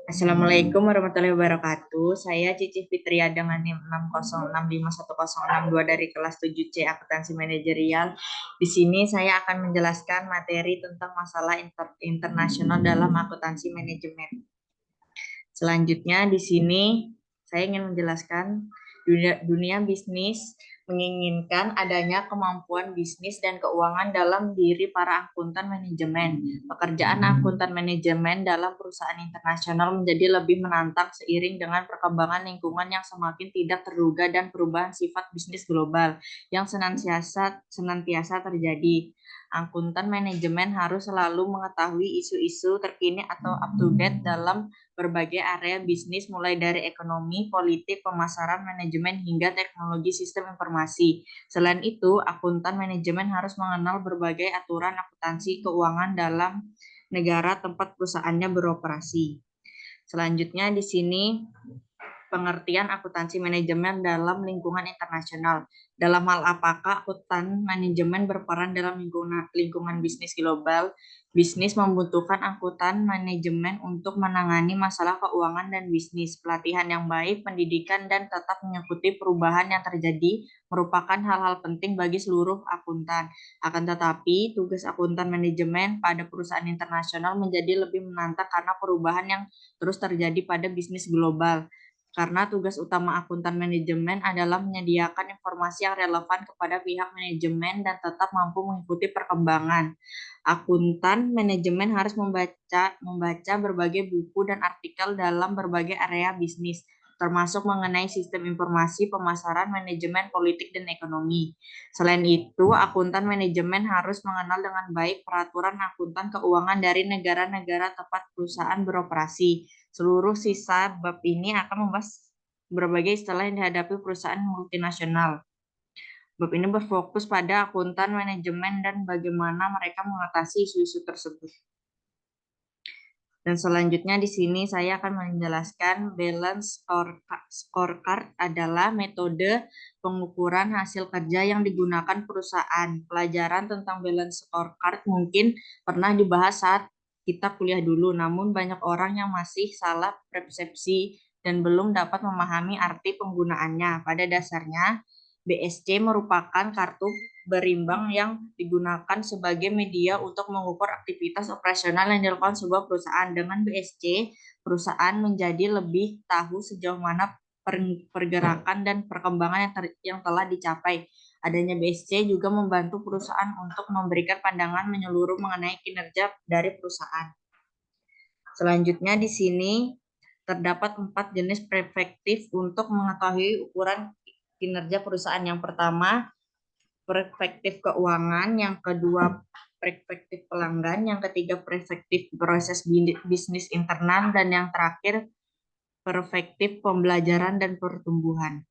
Assalamualaikum warahmatullahi wabarakatuh. Saya Cici Fitria dengan NIM 606511062 dari kelas 7C Akuntansi Manajerial. Di sini saya akan menjelaskan materi tentang masalah internasional dalam akuntansi manajemen. Selanjutnya di sini saya ingin menjelaskan dunia bisnis menginginkan adanya kemampuan bisnis dan keuangan dalam diri para akuntan manajemen. Pekerjaan akuntan manajemen dalam perusahaan internasional menjadi lebih menantang seiring dengan perkembangan lingkungan yang semakin tidak terduga dan perubahan sifat bisnis global yang senantiasa terjadi. Akuntan manajemen harus selalu mengetahui isu-isu terkini atau up to date dalam berbagai area bisnis mulai dari ekonomi, politik, pemasaran, manajemen, hingga teknologi sistem informasi. Selain itu, akuntan manajemen harus mengenal berbagai aturan akuntansi keuangan dalam negara tempat perusahaannya beroperasi. Selanjutnya di sini pengertian akuntansi manajemen dalam lingkungan internasional. Dalam hal apakah akuntan manajemen berperan dalam lingkungan bisnis global? Bisnis membutuhkan akuntan manajemen untuk menangani masalah keuangan dan bisnis. Pelatihan yang baik, pendidikan, dan tetap mengikuti perubahan yang terjadi merupakan hal-hal penting bagi seluruh akuntan. Akan tetapi, tugas akuntan manajemen pada perusahaan internasional menjadi lebih menantang karena perubahan yang terus terjadi pada bisnis global. Karena tugas utama akuntan manajemen adalah menyediakan informasi yang relevan kepada pihak manajemen dan tetap mampu mengikuti perkembangan. Akuntan manajemen harus membaca berbagai buku dan artikel dalam berbagai area bisnis, termasuk mengenai sistem informasi, pemasaran, manajemen, politik, dan ekonomi. Selain itu, akuntan manajemen harus mengenal dengan baik peraturan akuntan keuangan dari negara-negara tempat perusahaan beroperasi. Seluruh sisa bab ini akan membahas berbagai istilah yang dihadapi perusahaan multinasional. Bab ini berfokus pada akuntan manajemen dan bagaimana mereka mengatasi isu-isu tersebut. Dan selanjutnya di sini saya akan menjelaskan balance scorecard adalah metode pengukuran hasil kerja yang digunakan perusahaan. Pelajaran tentang balance scorecard mungkin pernah dibahas saat kita kuliah dulu, namun banyak orang yang masih salah persepsi dan belum dapat memahami arti penggunaannya. Pada dasarnya, BSC merupakan kartu berimbang yang digunakan sebagai media untuk mengukur aktivitas operasional yang dilakukan sebuah perusahaan. Dengan BSC, perusahaan menjadi lebih tahu sejauh mana pergerakan dan perkembangan yang telah dicapai. Adanya BSC juga membantu perusahaan untuk memberikan pandangan menyeluruh mengenai kinerja dari perusahaan. Selanjutnya di sini terdapat 4 jenis perspektif untuk mengetahui ukuran kinerja perusahaan. Yang pertama, perspektif keuangan, yang kedua perspektif pelanggan, yang ketiga perspektif proses bisnis internal, dan yang terakhir perspektif pembelajaran dan pertumbuhan.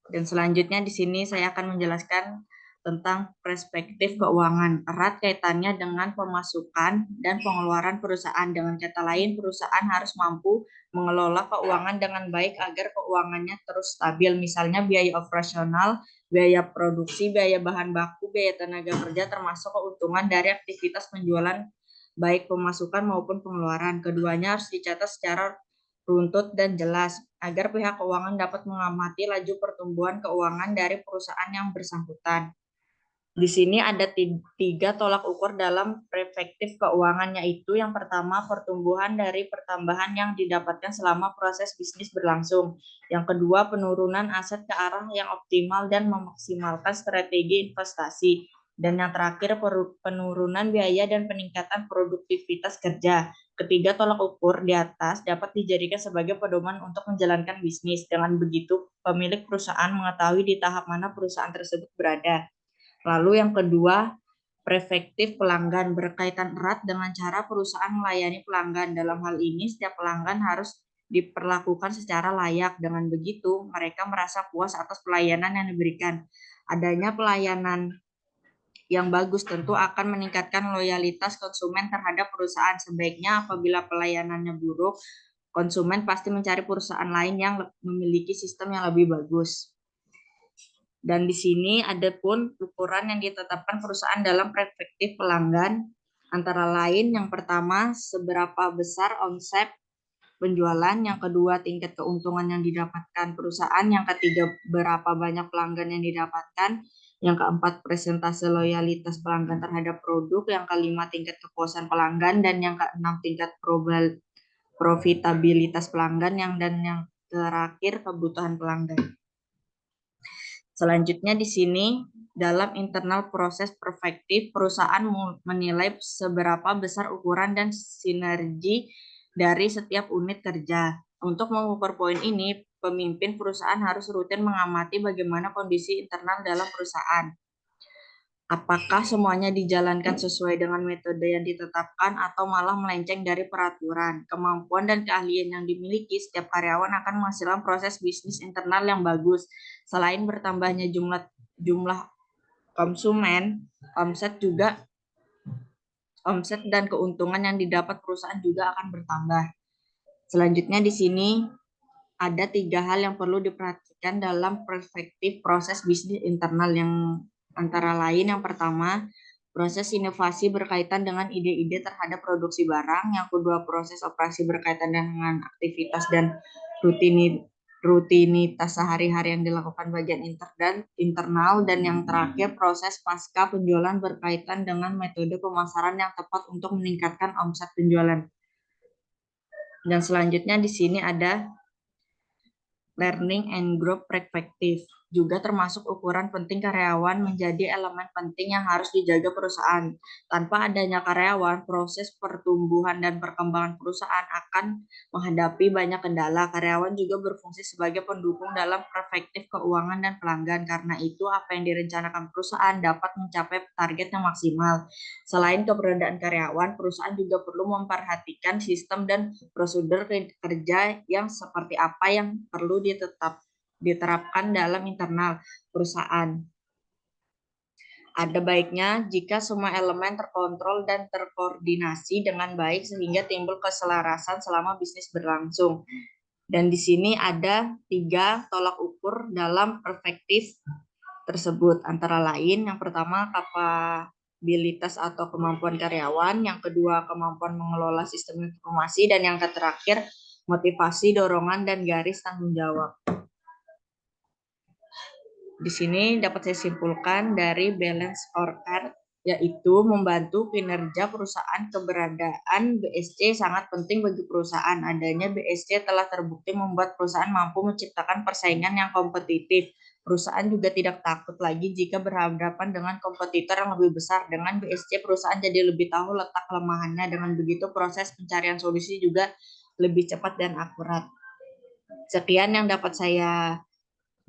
Dan selanjutnya di sini saya akan menjelaskan tentang perspektif keuangan. Erat kaitannya dengan pemasukan dan pengeluaran perusahaan. Dengan kata lain, perusahaan harus mampu mengelola keuangan dengan baik agar keuangannya terus stabil. Misalnya biaya operasional, biaya produksi, biaya bahan baku, biaya tenaga kerja, termasuk keuntungan dari aktivitas penjualan baik pemasukan maupun pengeluaran. Keduanya harus dicatat secara runtut dan jelas agar pihak keuangan dapat mengamati laju pertumbuhan keuangan dari perusahaan yang bersangkutan. Di sini ada 3 tolak ukur dalam perspektif keuangan, yaitu yang pertama pertumbuhan dari pertambahan yang didapatkan selama proses bisnis berlangsung. Yang kedua penurunan aset ke arah yang optimal dan memaksimalkan strategi investasi. Dan yang terakhir penurunan biaya dan peningkatan produktivitas kerja. Ketiga tolak ukur di atas dapat dijadikan sebagai pedoman untuk menjalankan bisnis. Dengan begitu, pemilik perusahaan mengetahui di tahap mana perusahaan tersebut berada. Lalu yang kedua, perspektif pelanggan berkaitan erat dengan cara perusahaan melayani pelanggan. Dalam hal ini, setiap pelanggan harus diperlakukan secara layak. Dengan begitu, mereka merasa puas atas pelayanan yang diberikan. Adanya pelayanan yang bagus tentu akan meningkatkan loyalitas konsumen terhadap perusahaan. Sebaiknya apabila pelayanannya buruk, konsumen pasti mencari perusahaan lain yang memiliki sistem yang lebih bagus. Dan di sini ada pun ukuran yang ditetapkan perusahaan dalam perspektif pelanggan, antara lain yang pertama seberapa besar omset penjualan, yang kedua tingkat keuntungan yang didapatkan perusahaan, yang ketiga berapa banyak pelanggan yang didapatkan, yang keempat persentase loyalitas pelanggan terhadap produk, yang kelima tingkat kepuasan pelanggan, dan yang keenam tingkat profitabilitas pelanggan, dan yang terakhir kebutuhan pelanggan. Selanjutnya di sini dalam internal proses perfektif, perusahaan menilai seberapa besar ukuran dan sinergi dari setiap unit kerja. Untuk mengukur poin ini, pemimpin perusahaan harus rutin mengamati bagaimana kondisi internal dalam perusahaan. Apakah semuanya dijalankan sesuai dengan metode yang ditetapkan atau malah melenceng dari peraturan? Kemampuan dan keahlian yang dimiliki setiap karyawan akan menghasilkan proses bisnis internal yang bagus. Selain bertambahnya jumlah konsumen, omset dan keuntungan yang didapat perusahaan juga akan bertambah. Selanjutnya di sini ada 3 hal yang perlu diperhatikan dalam perspektif proses bisnis internal, yang antara lain yang pertama, proses inovasi berkaitan dengan ide-ide terhadap produksi barang. Yang kedua, proses operasi berkaitan dengan aktivitas dan rutinitas sehari-hari yang dilakukan bagian internal. Dan yang terakhir, proses pasca penjualan berkaitan dengan metode pemasaran yang tepat untuk meningkatkan omset penjualan. Dan selanjutnya di sini ada learning and growth perspective, juga termasuk ukuran penting karyawan menjadi elemen penting yang harus dijaga perusahaan. Tanpa adanya karyawan, proses pertumbuhan dan perkembangan perusahaan akan menghadapi banyak kendala. Karyawan juga berfungsi sebagai pendukung dalam perspektif keuangan dan pelanggan. Karena itu, apa yang direncanakan perusahaan dapat mencapai target yang maksimal. Selain keberadaan karyawan, perusahaan juga perlu memperhatikan sistem dan prosedur kerja yang seperti apa yang perlu diterapkan dalam internal perusahaan. Ada baiknya jika semua elemen terkontrol dan terkoordinasi dengan baik sehingga timbul keselarasan selama bisnis berlangsung. Dan di sini ada 3 tolak ukur dalam perspektif tersebut. Antara lain, yang pertama kapabilitas atau kemampuan karyawan, yang kedua kemampuan mengelola sistem informasi, dan yang terakhir motivasi, dorongan, dan garis tanggung jawab. Di sini dapat saya simpulkan dari balance scorecard, yaitu membantu kinerja perusahaan. Keberadaan BSC sangat penting bagi perusahaan. Adanya BSC telah terbukti membuat perusahaan mampu menciptakan persaingan yang kompetitif. Perusahaan juga tidak takut lagi jika berhadapan dengan kompetitor yang lebih besar. Dengan BSC, perusahaan jadi lebih tahu letak kelemahannya. Dengan begitu, proses pencarian solusi juga lebih cepat dan akurat. Sekian yang dapat saya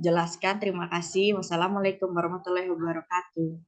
jelaskan. Terima kasih. Wassalamualaikum warahmatullahi wabarakatuh.